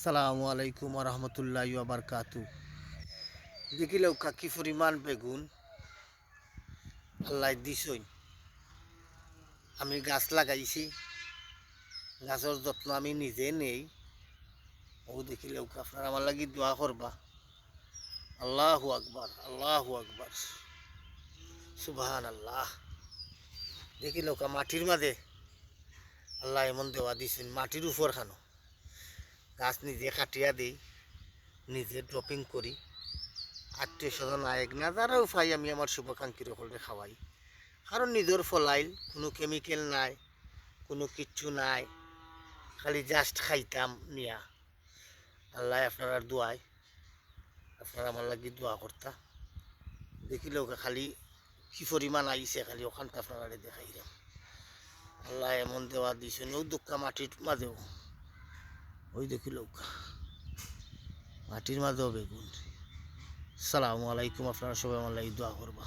আসসালামু আলাইকুম রহমতুল্লাহি বারকাতু। দেখিলেও কি পরিমাণ বেগুন আল্লাহ দিছই। আমি গাছ লাগাইছি, গাছের যত্ন আমি নিজে নেই। ও দেখিলেও আপনার আমার লাগি দোয়া করবা। আল্লাহু আকবার, আল্লাহু আকবার, সুবহান আল্লাহ। দেখিলেও মাটির মাঝে আল্লাহ এমন দেওয়া দিছেন, মাটির উপর খানো গাছ নিজে কাটিয়া দিই, নিজে ড্রপিং করি। আত্মীয় স্বজন আয়েক না যারাও পাই আমি আমার শুভাকাঙ্ক্ষীর সকলকে খাওয়াই। কারণ নিজের ফলাইল, কোনো কেমিক্যাল নাই, কোনো কিচ্ছু নাই, খালি জাস্ট খাইতাম নিয়া। আল্লাহ আপনার দোয়ায় আপনারা আমার লাগি দোয়া করতা। দেখিলেও খালি কি পরিমাণ আইছে, খালি ওখানটা আপনারা দেখাইলাম। আল্লাহ এমন দেওয়া দিয়েছেন, ও দুঃখা মাটির মাঝেও ওই দেখিলেও মাটির মাঝেও বেগুন। সালামু আলাইকুম, আপনারা সবাই আমার লাগি দোয়া করবা।